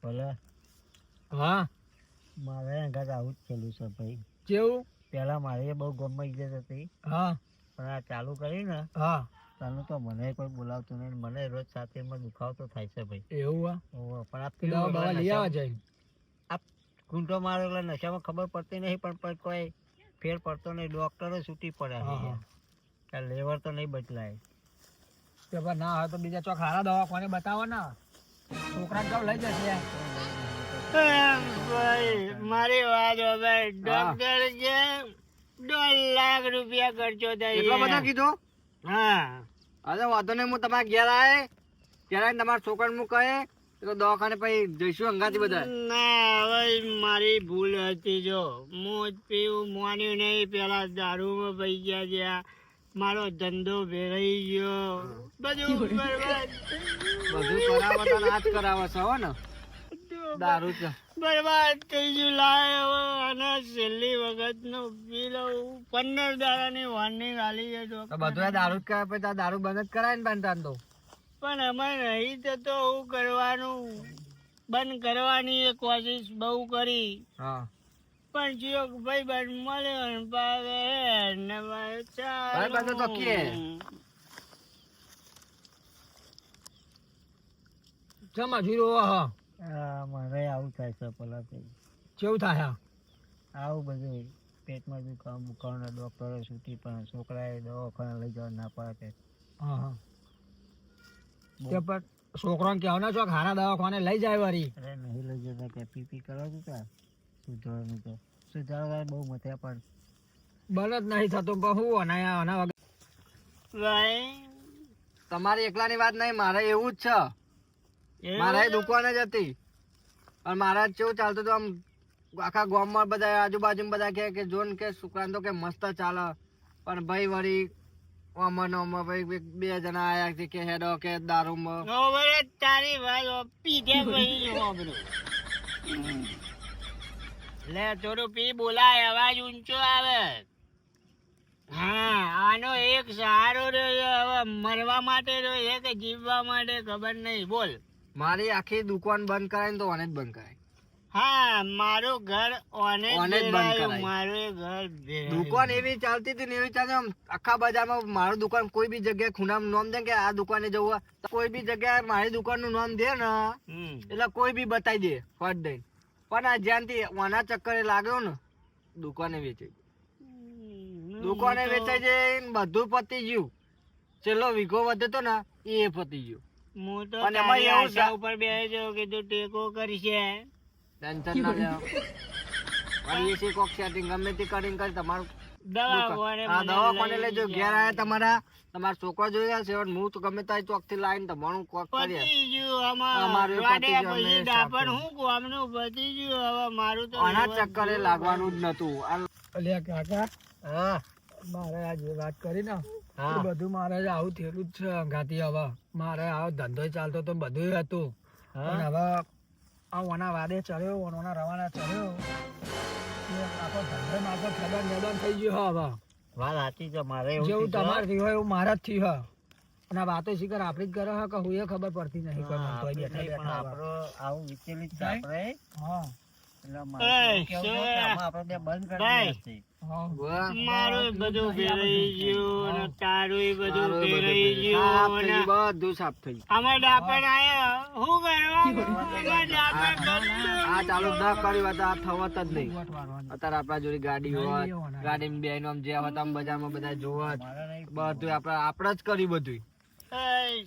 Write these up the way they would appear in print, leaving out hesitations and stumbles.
ભલે હા મારે અંગાત આવું જ થયેલું છે ભાઈ. કેવું? પેલા મારે બહુ ગમમાં ઇજ્જત હતી, હા પણ આ ચાલુ કરી ને હા ચાલુ તો મને કોઈ બોલાવતું નહીં. મને રોજ છાતીમાં દુખાવો તો થાય છે ભાઈ. એવું ઓહો, પણ આ દવા બવા લઈ આવવા જાય. આ ઘૂંટો મારો એટલે નશામાં ખબર પડતી નહીં, પણ કોઈ ફેર પડતો નહીં. ડોક્ટરો છૂટી પડ્યા છે કે લેવર તો નહીં બદલાય. કે ભાઈ ના હોય તો બીજા ચોક હારા દવાખાને બતાવો ને, છોકરા તો લઈ જશે. ભાઈ મારી વાત હવે ડોક્ટર કે 2 લાખ રૂપિયા ખર્ચો થાય. એટલો બધો કીધો? હા અરે વાંધો નહીં, હું તમારા ઘેર આવે ત્યારે તમારા છોકરાને હું કહે તો દવાખાને પછી જઈશું અંગાથી બધા. ના હવે મારી ભૂલ હતી. જો હું પીવું માન્યું નહીં, પેલા દારૂમાં પઈ ગયા જ્યાં મારો ધંધો ભેરાઈ ગયો, બધું બરબાદ. બધું કરાવો તો ના જ કરાવો છો હો ને, દારૂ છે બરબાદ થઈ ગયું. લાય હવે અને છેલ્લી વખત નો પી લઉં. 15 દાડાની વોર્નિંગ આલી છે તો બધું આ દારૂ જ કરે પછી આ દારૂ બંધ જ કરાય ને બંધ તો. પણ અમે નહીં થતો. હું કરવાનું બંધ કરવાની એ કોશિશ બહુ કરી, હા પણ જીઓ ભાઈ બંધ મળ્યો ને પાવે ને ભાઈ બંધ તો કે જમા જીરો. હા મારે આવું થાય છે. પેલા કેવું થાય? આવું બધું પેટમાં દુખાવા ડોક્ટરો છૂટી પણ છોકરાએ દવાખાને લઈ જવા ના પાડે. હા હા તે પણ છોકરાને કહેવાના છો હારા દવાખાને લઈ જાય વળી. અરે નહીં લઈ જતા કે પીપી કરવા જતા સુધારવાનું તો સુધારવા બહુ મથ્યા પણ બન જ નહીં થતું. પણ હું આના વગર ભાઈ તમારી એકલાની વાત નહીં, મારે એવું જ છે. મારે દુકાન જ હતી અને મારા કેવું ચાલતું હતું આમ આખા ગામમાં બધા આજુબાજુ બધા કે જોન કે છોકરાને તો કે મસ્ત ચાલે. પણ ભાઈ વળી ઓમાં ભાઈ 2 જણા આયા છે કે હેડો કે દારૂમાં. તારી વાત પીધે ભાઈ લે થોડું પી બોલાય, અવાજ ઊંચો આવે. હા આનો એક સહારો રહ્યો, હવે મરવા માટે રહ્યો કે જીવવા માટે ખબર નહીં. બોલ. મારી આખી દુકાન બંધ કરાય તો ઓને જ બંધ કરાય. હા મારું ઘર ઓને જ બંધ ભેરાયું. કરાય. મારું ઘર ભેરાયું. દુકાન એવી ચાલતી હતી ને એવી ચાલતી આમ આખા બજારમાં મારું દુકાન કોઈ બી જગ્યાએ ખૂણામાં નામ દે કે આ દુકાને જવું હોય તો કોઈ બી જગ્યાએ મારી દુકાન નું નામ દે ને એટલે કોઈ બી બતાવી દે ફટ દઈને. પણ આ જ્યાંથી ઓના ચક્કરે લાગ્યો ને દુકાને વેચાઈ દુકાને વેચાઈ જાય ને બધું પતી ગયું. છેલ્લો વીઘો વધે તો ને એ પતી ગયું. હું તો અને એમાં તારી એવું આશા છે- ઉપર બેસ્યો કે તું ટેકો કરશે. ટેન્શન ના લેવા. વળી એસી કોક સેટિંગ ગમે તે કરીને કરી તમારું દવાખાને આ મને દવાખાને લઈ લેજો. ઘેર આયા તમારા છોકરા જોયા છે હું તો ગમે ત્યાં ચોક થી લાવીને તમારું કોક કરીએ. પતી ગયું આમાં. અમારું એ રોડે પતી ગયું, પછી અમે ડાપણ સાફ હું ગામનું પતી ગયું. હવે મારું તો આના જીવન ચક્કરે જીવવું લાગવાનું જ નતું. અલ્યા કાકા, હા મારે આ જે વાત કરી ને હા. એ બધું મારે આવું થયેલું જ છે અંગાથી. હવે મારે આવો ધંધો ચાલતો તો બધું હતું, પણ હવે આ ઓના વાદે ચડ્યો, ઓના રવાના ચડ્યો, એ આખો ધંધો મારો ખેદાન મેદાન થઈ ગયો. હવે વાત સાચી છે. મારે એવું જેવું થયું. તમારે થયું હોય એવું મારા જ થયું. અને આ વાતો શીખર આપડી જ કરે કે હું એ ખબર પડતી નહીં. કોઈ હા, મને તોય આપણે નહીં, બેઠા પણ બેઠા આપણો આવું વિચલિત છે નહીં? આપણે. હા એટલે મારે કેવું છે કે આમાં આપણે બે બંધ કરી દેવા છે. હા વાહ. મારું બધું ફેરાઈ ગયું અને તારું બધું મારું એ બધું ફેરાઈ સાફ ગયું થઈ અને ગયું, બધું સાફ થઈ ગયું. આમાં ડાપણ આયો. શું કરવાનું? આમાં ડાપણ કરશું. આ ચાલુ ના કર્યું હોત તો આ થવત જ નહીં. વટ વારવાની. અત્યારે આપણા જોડે ગાડી હોત, હોવાના. ગાડીમાં બેન આમ જ્યાં હોત આમ બજારમાં બધા જોવત, મારે નહીં. બધું આપણે જ કર્યું બધું. એય,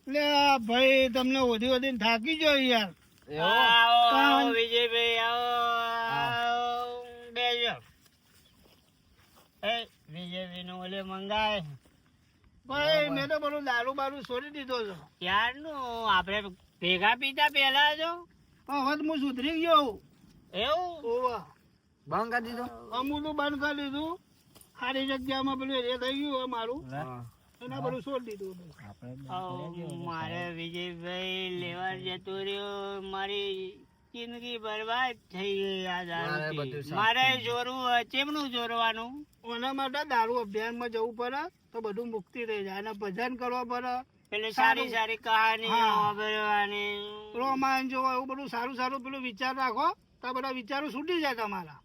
લે ભાઈ તમને ઓધી ઓધી થાકી ગયો યાર. આવો, આવો, કાન. વિજયભાઈ આવો. બેસો. એ વિજયભાઈ નું ઓલે મંગાય. ભાઈ મેં તો બધું દારૂ બારૂ છોડી દીધો છે. ક્યારનું આપણે ભેગા પીતા પેલા જો પણ હવે તો હું સુધરી ગયો. એવું. ઓવા બંધ કરી દીધો. અમૂલું બંધ કરી દીધું. સારી જગ્યામાં પેલું એ થઈ ગયું હવે મારું, હા. એના બધું છોડી દીધું. આપણે બંધ કરી દેવું. મારે વિજયભાઈ લેવા જતો રહ્યો. મારી જિંદગી બરબાદ થઈ ગઈ આ મારે દારૂથી. બધું સાફ મારે થઈ ગયું. ચોરવું ચેમનું ચોરવાનું. ઓના માટે દારૂ અભિયાનમાં જવું પડે તો બધું મુક્તિ થઈ જાય અને ભજન કરવા પડે. એટલે સારી સારી કહાની હા. સાંભળવાની. કમાન જોવો એવું બધું સારું સારું પેલું વિચાર રાખો તો બધા વિચારો છૂટી જાય તમારા.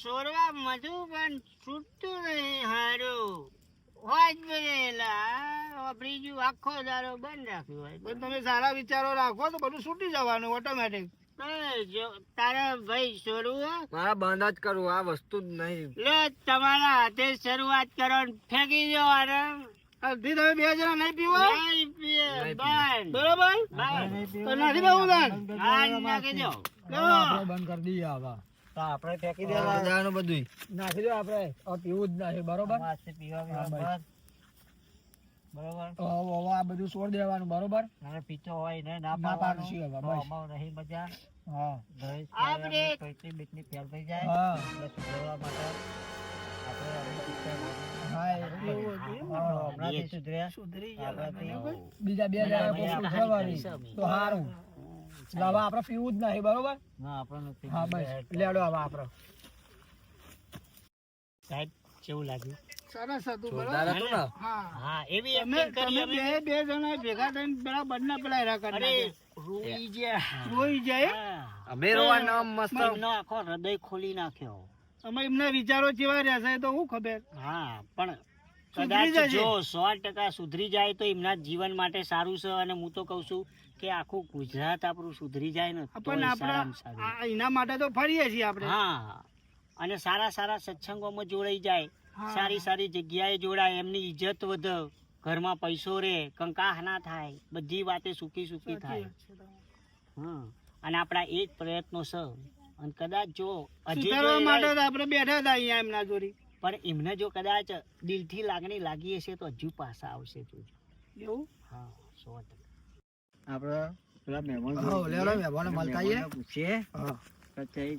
સોરવા મધુ પણ છૂટતું નહીં હારું હોય જ બનેલા બીજું આખો દારો બંધ રાખ્યું હોય પણ તમે સારા વિચારો રાખો તો બધું છૂટી જવાનું ઓટોમેટિક. જો તારે ભાઈ સોરવું મારા બંધ જ કરવું આ વસ્તુ જ નહીં. લો તમારા હાથે શરૂઆત કરો ને ફેંકી જવાને હલ્દી તમે 2 જણા નહીં પીવો નહીં પીએ બંધ બરોબર તો નાખી દઉં દાન હા નાખી દો બંધ કરી દઈએ હવે તો આપણે ફેંકી દેવાનું બધું નાખી દો આપણે હવે પીવું જ નહીં બરોબર બરોબર. આ બધું છોડ દેવાનું બરોબર પીતો હોય ને ના પાડશું હવે બસ નહીં મજા. હા આપણે ફેલ થઈ જાય હા એટલે સુધારવા માટે હા એવું હતું. હમણાંથી સુધર્યા. સુધરી આપણાથી ગયા બીજા 2 જણા કોઈ સુધરવાની તો સારું. એટલે હવે આપણે પીવું જ નહીં બરોબર. ના આપણે નથી. હા બસ લેડો હવે આપણે સાહેબ કેવું લાગ્યું સરસ હતું જોરદાર હતું ને? હા હા એવી તમે acting કરી અમે. બે જણા ભેગા થઈને પેલા બંને પેલા હેરા કરી અરે નાખ્યા. રોઈ ગયા રોઈ જાય હા. અમે રોવાના મસ્ત એમનો આખો હૃદય ખોલી નાખ્યો અમે એમના વિચારો કેવા રહેશે તો હું ખબર. હા પણ સુધરી કદાચ જશે. જો 100% સુધરી જાય તો એમના જીવન માટે સારું છે અને હું તો કઉ છું કે આખું ગુજરાત આપણું સુધરી જાય ને તો પણ સારામાં સારું. આપણે એના માટે તો ફરીએ છીએ આપણે. હા અને સારા સારા સત્સંગોમાં જોડાઈ જાય હા. સારી સારી જગ્યાએ જોડાય એમની ઇજ્જત વધે ઘરમાં પૈસો રે કંકાહ ના થાય બધી વાતે સુખી સુખી થાય. હા અને આપણા એ જ પ્રયત્નો છે અને કદાચ જો હજી જો સુધારવા માટે એવા- તો આપણે બેઠા હતા અહીંયા એમના જોડી. પણ એમને જો કદાચ દિલથી લાગણી લાગી હશે તો હજુ પાછા આવશે જોજો. એવું હા 100%. આપણે પેલા મહેમાન હા, લેવડો મહેમાનો મળતા આવીએ. પૂછીએ હા કઈ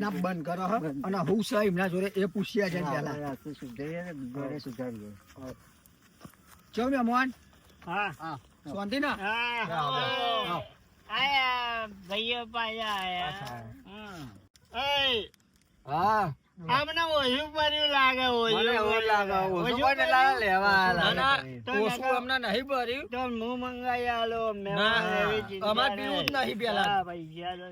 ના બંધ કરો હો. અને હું છે એમના જોડે એ પૂછ્યા છે પહેલા. સુધારીએ ને ઘરે સુધારીએ. ચો મહેમાન હા શાંતિ ના હા આવો. આયા ભાઈઓ પાછા આયા એ હા આમને ઓછું પડ્યું લાગે મને એવું લાગે ઓછું પડે એટલે લેવા લાગે. ઓછું અમને નહીં ભર્યું. તો હું મંગાઈ આલો અમારે પીવું જ નહીં પેલા.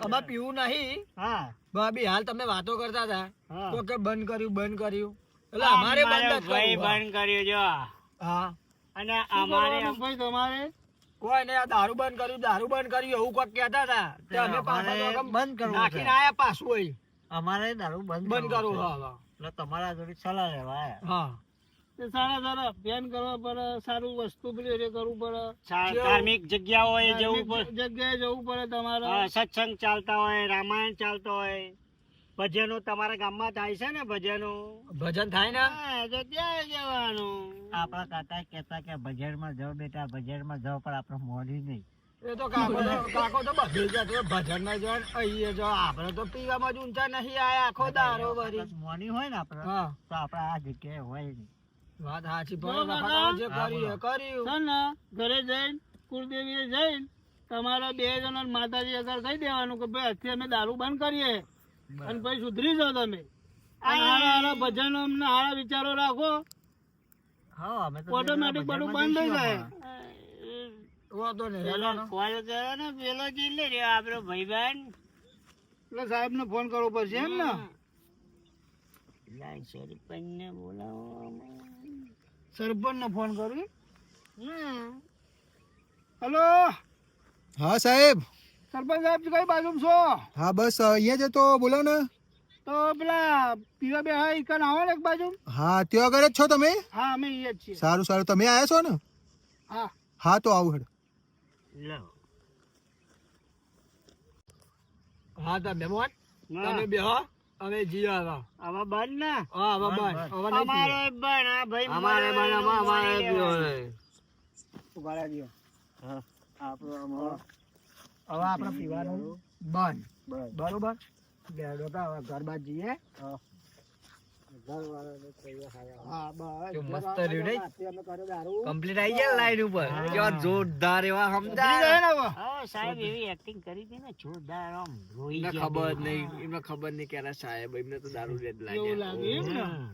અમારે પીવું નહીં. હા ભાભી હાલ તમે વાતો કરતા હતા હા. તો કે બંધ કર્યું એટલે અમારે બંધ જ ભાઈ કરવું. બંધ કર્યું જો હા અને અમારે ભાઈ તમારે કોઈ ને દારૂ બંધ કર્યું એવું કોક કહેતા હતા તે અમે પાછા તો આમ બંધ કરવું નાખીને છે. આયા પાછું અહીં. અમારે દારૂ બંધ કરવું છે. હા એટલે તમારા જોડે સલાહ લેવા આયા. હા તે સારા અભિયાન કરવા પડે સારું વસ્તુ પેલું એ કરવું પડે ધાર્મિક જગ્યાઓએ જવું પડે જગ્યાએ જવું પડે તમારે સત્સંગ ચાલતા હોય રામાયણ ચાલતો હોય ભજનો તમારા ગામમાં થાય છે ને ભજનો ભજન થાય ને હા, તો ત્યાં જવાનું આપણા કાકા કહેતા કે બજારમાં જાઓ બેટા બજારમાં જાઓ પણ આપણે મોડી નહીં. એ તો કાકો તો બધે જતો ભજન માં જો અહીંયા જો આપણે તો પીવામાં જ ઊંચા નહીં આયા આખો દારો ભરી. મોડી હોય ને આપણે હા તો આપણે આ જગ્યાએ હોય નહીં. વાત સાચી બરોબર જે કર્યું ને ઘરે જઈને કુળદેવીએ જઈને તમારા 2 જણા માતાજી આગળ કહી દેવાનું કે ભાઈ અત્યારે અમે દારૂ બંધ કરીએ અને પછી સુધરી જાઓ તમે. અને હારા ભજન અમને હારા વિચારો રાખો હા અમે તો ઓટોમેટિક બધું બંધ થઈ જાય. કોલ કરો ને પેલો જિલ્લે રહ્યો આપણો ભાઈબંધ એટલે સાહેબ ને ફોન કરવો પડશે એમ ને સરપંચને બોલાવો સરપંચ ને ફોન કરવી. હેલો હા સાહેબ. સરપંચ સાહેબ કઈ બાજુ છો? હા બસ અહીંયા જ તો બોલો ને. તો પેલા પીવા બે હા ઈકન આવો ને એક બાજુ. હા ત્યાં આગળ જ છો તમે? હા અમે અહીંયા જ છીએ. સારું સારું તમે આવ્યા છો ને? હા હા તો આવું હેડ. લો હા તમે મોન તમે બેહો અમે જીઓ આવા. આમાં બંધ ને હા હવે બંધ હવે નહીં અમારે બંધ આ ભાઈ અમારે મને અમારે મળી પીવો લેવાનું. નહીં. ઉભા રહેજો. હા આપણો અમારો હવે આપણે પીવાનું બંધ બસ. બરોબર. બેડો તો હવે ઘર બાદ જઈએ. ઘરવાળાને કહીએ હાયા. હા બસ કેવું મસ્ત રહ્યું નહીં? અમે કરે દારૂ. કમ્પ્લીટ આવી ગયા લાઈન ઉપર કેવા જોરદાર એવા ઉતરી સમજાય. જાય ને હવે. હા સાહેબ એવી એક્ટિંગ કરી હતી ને જોરદાર આમ રોઈ એમને ગયા ખબર બે. નહીં એમને ખબર નહીં કે આ સાહેબ એમને તો દારૂ જ એવું લાગે. લાગે એમ ને. હમ.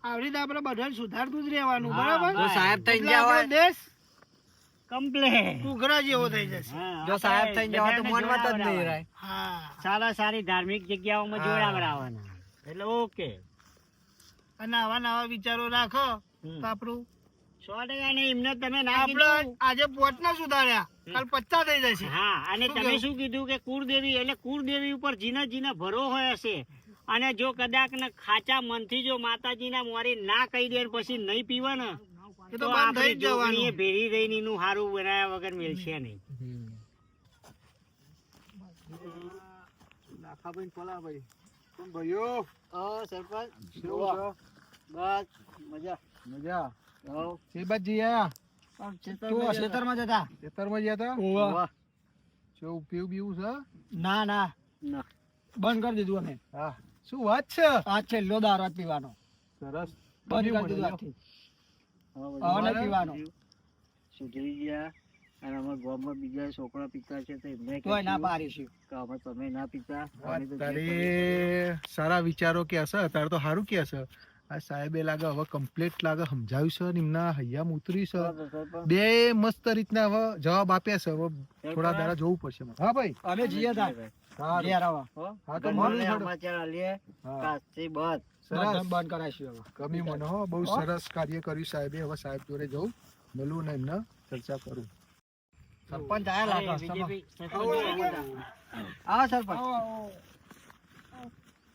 આવી રીતે આપણે બધાને સુધારતું જ રહેવાનું હા, બરાબર. તો સાહેબ થઈ એટલે ગયા આપણો હોય દેશ કમ્પ્લેટ ઉઘરા જેવો થઈ જશે. જો સાહેબ થઈને જવા તો મોનમાં જ નહીં રહે. હા. સારા સારી ધાર્મિક જગ્યાઓમાં હા. જોડાવડાવવાના એટલે ઓકે. અને આવા નવા વિચારો રાખો હમ. તો આપણું 100% નહીં, એમને તમે ના આપણે કીધું. આજે 5 ના સુધાર્યા, કાલ 50 થઈ જશે. હા, અને શું તમે કહેવું? શું કીધું કે કુળદેવી એટલે કુળદેવી ઉપર જીના જીના ભરો હોય હશે, અને જો કદાચ ને ખાચા મનથી જો માતાજીના મોરી ના કહી દે ને પછી નહીં પીવે ને એ તો તો બંધ થઈ આપણી જ જવાનું. જોગણીએ ભેરી રહીને એનું હારું બનાવ્યા વગર મેળશે નહીં. લાખાભાઈ ને પલાભાઈ કોણ ભાઈઓ સરપંચ કેવું છે? બસ મજા. મજા હઉ. એ બાદ જઈ આયા ખેતરમાં જતા. ખેતરમાં ગયા હતા ઓવા. કેવું પીવું બીવું છે ના ના ના. બંધ કરી દીધું અમે. હા શું વાત છે આ છેલ્લો દારૂ જ પીવાનો. સરસ બંધ ગમ્યું કરી મને, દીધું આજથી. હવે હવે નહીં પીવાનો. સુધરી ગયા અને અમારા ગામમાં બીજા છોકરા પીતા છે તો એમને તોય ના કીધું પાડીશું. કે અમે તમે ના પીતા વાત અમે તો જે તારી સારા વિચારો કે હશે તારે તો સારું કે હશે આ સાહેબે લાગે હવે કમ્પ્લીટ લાગે સમજાવ્યું છે ને એમના હૈયામાં ઉતરી છે કરીએ. સરપંચ, બે મસ્ત રીતના હવે જવાબ આપ્યા છે હવે થોડા દાડા જોવું પડશે મારે. હા ભાઈ અમે જઈએ તાર. સારું. ઘેર આવો. હો? હા તો ગમે મળું તે થોડું. સમાચાર આલીએ. હા. કાચથી બસ. સરસ બંધ કરાવીશું હવે. ગમ્યું મને હો બહુ હો? સરસ કાર્ય કર્યું સાહેબે હવે સાહેબ જોડે જવું મળું ને એમને ચર્ચા કરું સરપંચ આયા અરે, લાગે. બીજેપી આવો, આવો. આવો સરપંચ.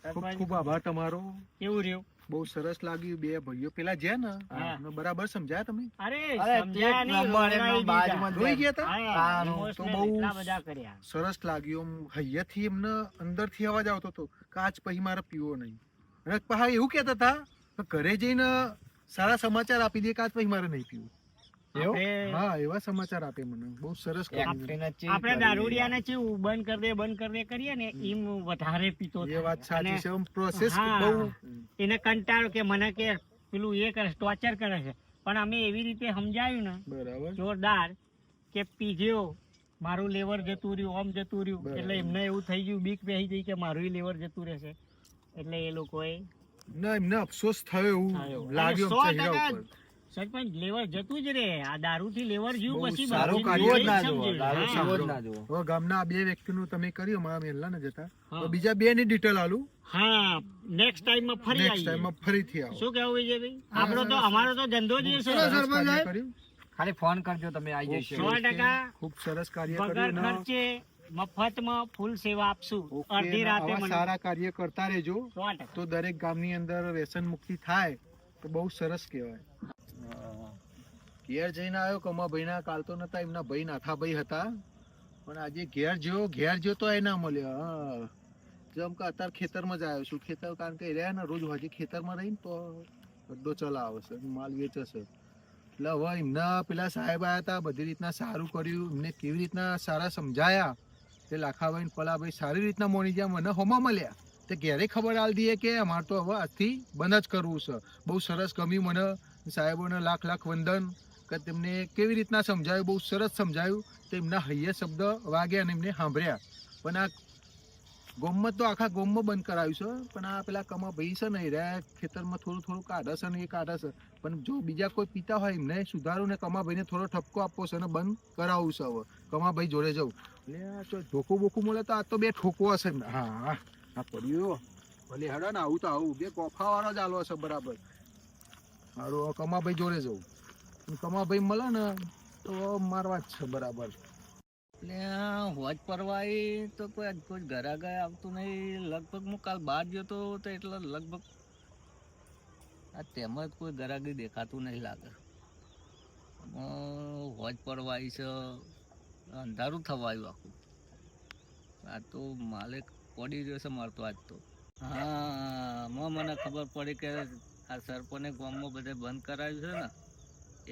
ખૂબ ખૂબ આભાર તમારો કેવું રહ્યું? બહુ સરસ લાગ્યું બે ભાઈઓ પેલા જ્યાં ને હા. એમને બરાબર સમજાયા તમે અરે અરે, સમજ્યા એક નહીં, નંબર એમનો રોવડાવી બાજુમાં દીધા. રોઈ ગયા હતા હા, હા, તો emotional બહુ એટલા બધા કર્યા. સરસ લાગ્યું આમ હૈયાથી એમને અંદરથી અવાજ આવતો હતો કે આજ પછી મારે પીવો નહીં અને પાછા એવું કહેતા હતા કે ઘરે જઈને સારા સમાચાર આપી દે કે આજ પછી મારે નહીં પીવું આપણે- હા એવા સમાચાર આપે મને બહુ સરસ કર્યું. આપણે દારૂડિયાને કેવું બંધ કર દે કરીએ ને એમ વધારે પીતો એ થાય. વાત સાચી અને છે આમ પ્રોસેસ હા. બહુ એને કંટાળો કે મને કે પેલું એ કરે ટોર્ચર કરે છે, પણ અમે એવી રીતે સમજાયું ને બરાબર જોરદાર કે પીધ્યો મારું લેવર જતું રહ્યું આમ જતું રહ્યું બરાબર. એટલે એમને એવું થઈ ગયું બીક બેસી ગઈ કે મારું લેવર જતું રહેશે એટલે એ લોકોએ ના એમને અફસોસ થયો એવું થયો. લાગ્યું અને આમ ચહેરા 100% ઉપર સરપંચ લેવર જતું જ રે આ દારૂ થી લેવર જ્યું બહુ પછી સારું બાકી કાર્ય નહીં જ ના સમજ્યું. જુઓ, દારૂ હા. પીવો જ ના જુઓ. હવે ગામના આ બે વ્યક્તિનું તમે કર્યું મારા મેલના ને જતા હા. તો બીજા બે ની ડિટેલ આલું હા નેક્સ્ટ ટાઈમ માં ફરી નેક્સ્ટ આવીએ. ટાઈમમાં ફરીથી આવો શું કેવું વિજયભાઈ? આપણો તો અમારો તો ધંધો જ એ છે. સરસ કાર્ય કર્યું ખાલી ફોન કરજો તમે આવી જઈશું 100% ખૂબ સરસ કાર્ય વગર કર્યું ને ખર્ચે મફતમાં ફૂલ સેવા આપશું. ઓકે, અડધી ને રાતે આવા મને સારા કાર્ય કરતા રહેજો 100%. તો દરેક ગામની અંદર વ્યસન મુક્તિ થાય તો બહુ સરસ કહેવાય ઘેર જઈને આવ્યો કમાભાઈ ના કાલ તો નતા એમના ભાઈ નાથાભાઈ હતા પણ આજે ઘેર જ્યો તો એ ના મળ્યો હા જેમ કે અત્યારે ખેતરમાં જ આવ્યો છું ખેતર કારણ કે રહ્યા ને રોજ હજી ખેતરમાં રહીને તો બધો ચલાવે છે માલ વેચે છે એટલે હવે એમના પેલા સાહેબ આવ્યા હતા બધી રીતના સારું કર્યું એમને કેવી રીતના સારા સમજાયા તે લાખાભાઈ ને પલાભાઈ સારી રીતના મોની ગયા મને હોમાં મળ્યા તે ઘેરે ખબર આલી દઈએ કે અમારે તો હવે આજથી બંધ જ કરવું છે બહુ સરસ ગમ્યું મને સાહેબોને લાખ વંદન કે તેમને કેવી રીતના સમજાયું બહુ સરસ સમજાયું તેમના હૈયે શબ્દ વાગ્યા અને એમને સાંભળ્યા પણ આ ગોમમાં તો આખા ગોમમાં બંધ કરાવ્યું છે પણ આ પેલા કમા ભાઈ છે ને એ રહ્યા ખેતરમાં થોડું કાઢે છે ને એ કાઢે છે પણ જો બીજા કોઈ પીતા હોય એમને સુધારું ને કમાભાઈને થોડો ઠપકો આપવો છે અને બંધ કરાવવું છે હવે કમાભાઈ જોડે જવું એટલે આ જો ધોકું બોકું મળે તો આ તો બે ઠોકો હશે ને. હા હા પડ્યું ભલે હેડો ને આવું તો આવું બે કોફા વાળો જ આલો હશે બરાબર મારું કમાભાઈ જોડે જવું કમાભાઈ મળે ને તો મારવા જ છે બરાબર એટલે હોજ પરવાઈ તો કોઈ ઘરા ગયા આવતું નહીં લગભગ હું કાલ બહાર ગયો તો એટલે લગભગ આ તેમાં જ કોઈ ગરાગી દેખાતું નહીં લાગે હોજ પરવાઈ છે અંધારું થવાયું આખું આ તો માલિક પડી રહ્યો છે મારતો આજ તો હા મને ખબર પડી કે આ સરપંચે ગામમાં બધે બંધ કરાવ્યું છે ને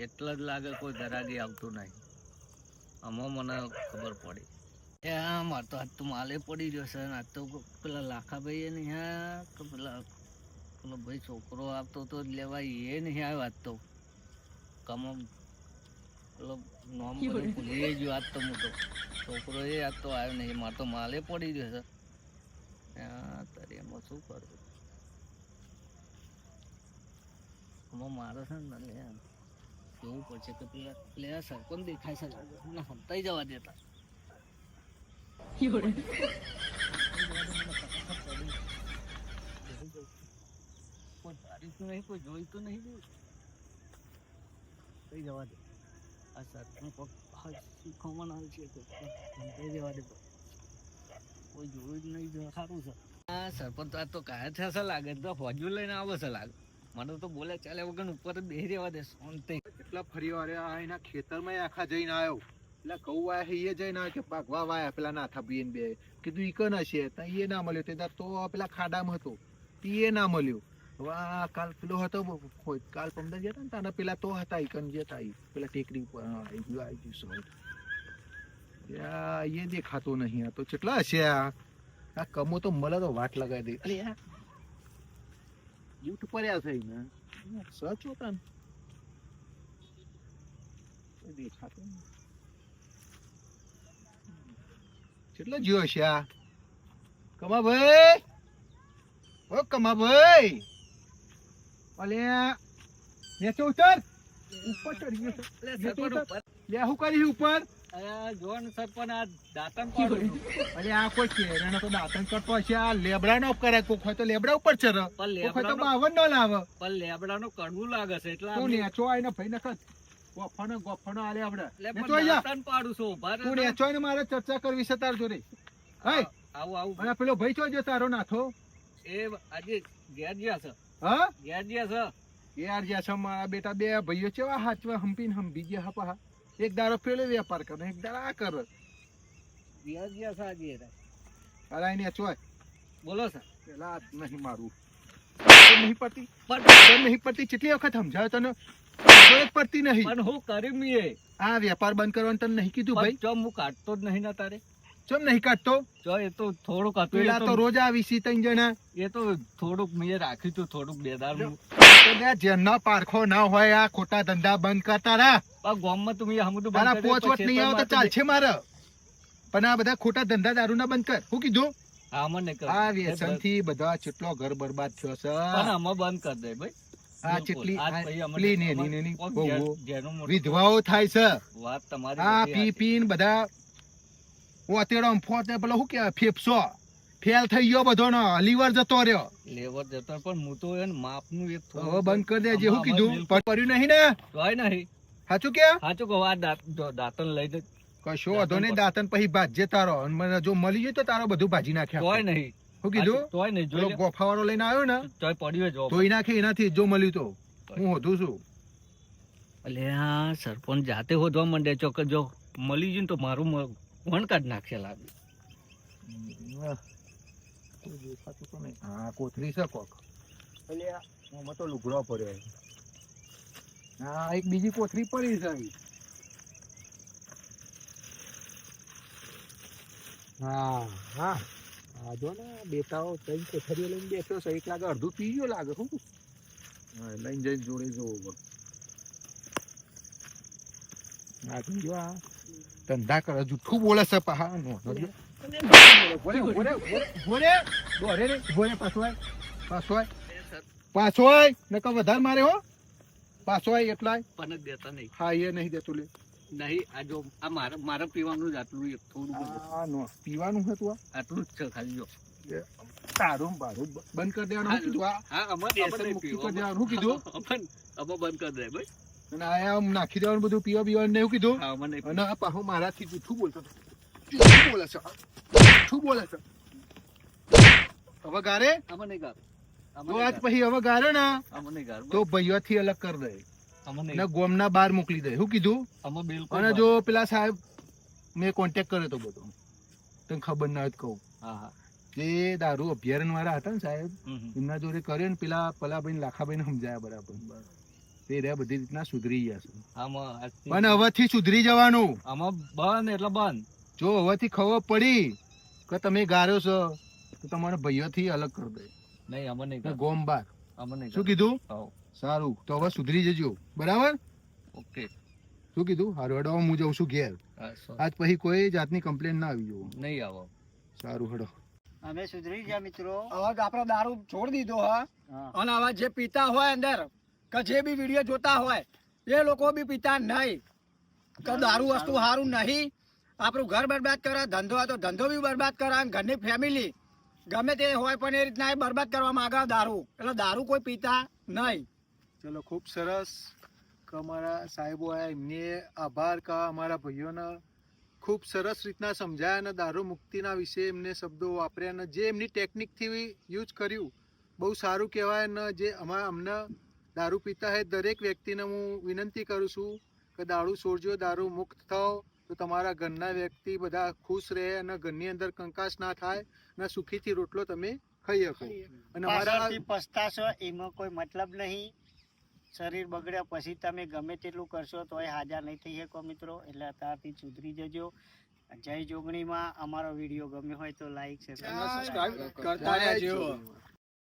એટલે જ લાગે કોઈ ગરાગી આવતું નહીં આમાં મને ખબર પડી એ હા મારે તો આજ તો માલે પડી રહ્યો છે આજ તો પેલા લાખાભાઈ નહીં હા કે પેલો ભાઈ છોકરો આવતો તો લેવા એ નહીં આવ્યો આજ તો કમો પેલો નોમ બધું ભૂલી ગયો આજ તો હું તો છોકરો એ આજ તો આવ્યો નહીં મારે તો માલે પડી રહ્યો છે હા તારે એમાં શું કરવું આમાં મારે છે ને લે જોવું પડશે કે પેલા સરપંચ દેખાય છે લાગે મને હમતાઈ જવા દેતા કોઈ તારીફ નહીં કોઈ જોઈ તો નહીં કઈ જવા દે આ સરપંચ શીખવવાનું આવે છે હમતાઈ જવા દે કોઈ જોયું જ નહીં જો સારું છે આ સરપંચ તો કાયા છે અસર લાગે તો ફોજુ લઈને આવે છે લાગે મને તો બોલે ચાલે વગર ઉપર જ બેસી રહેવા દે શાંતિ કેટલા ફરી વાર આ એના ખેતરમાં આખા જઈને આવ્યો એટલે કહું વાયા એ જઈને આવ્યો કે પાકવા વાયા પેલા નાથા પીને બે કીધું ઈ કન હશે તો એ ના મળ્યો તે તો પેલા ખાડામાં હતો એ ના મળ્યો હવે આ કાલ પેલો હતો કાલ પંદર જતા ને તાના પેલા તો હતા ઈ કન જતા પેલા ટેકરી ઉપર આવી ગયું સોલ્ટ એ દેખાતો નહીં આ તો કેટલા હશે આ કમો તો મળે તો વાટ લગાવી દે અરે યાર યુટ્યુબ પર છે ને સર્ચ હોતા ને દેખાતો કેટલો જીવો છે આ કમા ભાઈ ઓ કમા ભાઈ અલે નીચે ઉતર ઉપર ચડી ગયો લે હું કરી ઉપર જોન સરપંચ આ દાંતણ પાડું અરે આ કોઈ કેરાનો તો દાંતણ કરતો છે આ લેબડા નો કરે કોક હોય તો લેબડા ઉપર ચર કોક હોય તો બાવન નો લાવે પણ લેબડાનું કડવું લાગે છે એટલે તું નેચો આઈને ભાઈ નખત ગોફાનો આલે આપણે નેચો આયા દાંતણ પાડું છું ઉભા તું નેચો આઈને મારે ચર્ચા કરવી છે તાર જોડે હે આવું અને પેલો ભાઈ ચો જો તારો નાથો એ આજે ઘેર ગયા છે હા ઘેર ગયા છે યાર જ્યાં છે મારા બેટા બે ભાઈઓ છે હાચવા હંપીને હંપી ગયા હપા એક દારો પેલો વેપાર કરે એક દારો આ કરે ઘેર ગયા છે આજે અરે એને ચોય બોલો સર પેલા નહીં મારું નહીં પડતી નહીં પડતી કેટલી વખત સમજાયો તને પડતી નહીં પણ હું કરી મીએ આ વેપાર બંધ કરવાનું તને નહીં કીધું ભાઈ જો હું કાઢતો જ નહીં ના તારે ચમ નહીં કાઢતો જો એ તો થોડુંક હતું પેલા તો રોજ આવી સી ત્રણ જણા એ તો થોડુંક મેં રાખ્યું હતું થોડુંક બેદારનું જેમના પારખો ના હોય આ ખોટા ધંધા બંધ કરતા રા પણ ગામમાં તું મેં હમું મારા પોચવટ નહીં આવે તો ચાલશે મારે પણ આ બધા ખોટા ધંધા દારૂ ના બંધ કર શું કીધું આ વ્યસન થી બધા કેટલો ઘર બરબાદ થયો છે પણ આમાં બંધ કરી દે ભાઈ આ કેટલી પેલી નેની જેનું વિધવાઓ થાય છે વાત તમારી આ પી પીને બધા ઓતેડો ફોતે પેલો શું કે ફેફસો ફેલ થઈ ગયો બધો નો લીવર જતો રહ્યો લેવર જતો પણ હું તો એને માપનું એક હવે બંધ કરી દેજે શું કીધું પડ્યું નહીં ને તોય નહીં સાચું કે સાચું કહો આ દાંતણ લઈ દે કશો વાંધો નહીં દાંતન પછી ભાજે તારો અને મને જો મળી જાય તો તારો બધું ભાજી નાખ્યા તોય નહીં શું કીધું તોય નહીં પેલો ગોફા વાળો લઈને આવ્યો ને તોય પડ્યો જો ધોઈ નાખે એનાથી જો મળ્યું તો હું હોધું છું એટલે આ સરપંચ જાતે હોધવા માંડે ચોક જો મળી જાય તો મારું વણ કાઢ નાખશે લાગે હા કોથળી છે કોક એટલે આમાં તો લુગડો પડ્યો હા એક બીજી કોથળી પડી છે હા હા આ જો ને બેટાઓ ત્રણ કોથળીઓ લઈને બેઠો છે એક લાગે અડધું પી ગયો લાગે શું લઈને જઈને જોડે જોવો આ જો આ ધંધા કરે જુઠ્ઠું બોલે છે પહા નો પાછો નકર વધારે મારે હો પાછો એટલા પણ દેતા નહીં હા એ નહીં દેતું લે નહીં આ જો આ મારે પીવાનું જ આટલું થોડું પીવાનું હતું આટલું જ છે ખાલી જો તારું બારું બંધ કરી દેવાનું શું કીધું હા મુક્તિ કરી દેવાનું શું કીધું અમે બંધ કરી દે ભાઈ અને આયા નાખી દેવાનું બધું પીવા પીવાનું ને એવું કીધું હા મને અને આ પાછો મારાથી જૂઠું બોલતો જૂઠું બોલે છે જૂઠું બોલે છે હવે ગારે અમે નહીં ગાર તો આજ પછી હવે ગારે ને અમે નહીં ગાર તો ભાઈઓ થી અલગ કરી દે અમે ને નહીં ગોમના બહાર મોકલી દે શું કીધું અમે બિલકુલ અને જો પેલા સાહેબ મેં કોન્ટેક્ટ કર્યો તો બધો તને ખબર ના હોય તો કહું હા હા જે દારૂ અભયારણ્ય વાળા હતા ને સાહેબ એમના જોડે કર્યો ને પેલા પલાભાઈ લાખાભાઈ ને સમજાયા બરાબર તે રહ્યા બધી રીતના સુધરી ગયા છે પણ હવેથી સુધરી જવાનું આમાં બંધ એટલે બંધ જો હવેથી ખબર પડી કે તમે ગાર્યો છો તો તમારા ભાઈઓથી અલગ કરી દે નહીં અમે નહીં ગોમ બાર અમે નહીં શું કીધું સારું તો હવે સુધરી જજો બરાબર ઓકે શું કીધું હારું હડો હું જઉં છું ઘેર આજ પછી કોઈ જાતની કમ્પ્લેન ના આવી જવું નહીં આવો સારું હડો અમે સુધરી ગયા મિત્રો હવે આપડે દારૂ છોડી દીધો હા અને હવે જે પીતા હોય અંદર કે જે બી વિડીયો જોતા હોય એ લોકો બી પીતા નહીં કે દારૂ વસ્તુ સારું નહીં. આપણું ઘર બરબાદ કરે, ધંધો હતો ધંધો બી બરબાદ કરે, ઘરની ફેમિલી ગમે તે હોય પણ એ રીતના એ બરબાદ કરવા માંગે દારૂ. એટલે દારૂ કોઈ પીતા નહીં. ચલો ખૂબ સરસ કે અમારા સાહેબો આયા એમને આભાર કે અમારા ભાઈઓને ખૂબ સરસ રીતના સમજાયા અને દારૂ મુક્તિના વિશે એમને શબ્દો વાપર્યા અને જે એમની ટેકનિકથી યુઝ કર્યું બહુ સારું કહેવાય. અને જે અમને દારૂ પીતા હોય દરેક વ્યક્તિને હું વિનંતી કરું છું કે દારૂ છોડજો, દારૂ મુક્ત થાઓ તો તમારા ઘરના વ્યક્તિ બધા ખુશ રહે અને ઘરની અંદર કંકાસ ના થાય અને સુખીથી રોટલો તમે ખાઈ શકો. અને અમારા પાછળથી પસ્તાશો એમાં કોઈ મતલબ નહીં. શરીર બગડ્યા પછી તમે ગમે તેટલું કરશો તોય હાજર નહીં થઈ શકો મિત્રો. એટલે અત્યારથી સુધરી જજો. જય જોગણીમાં. અમારો વિડીયો ગમ્યો હોય તો લાઈક, શેર, સબસ્ક્રાઇબ કરતા રહેજો.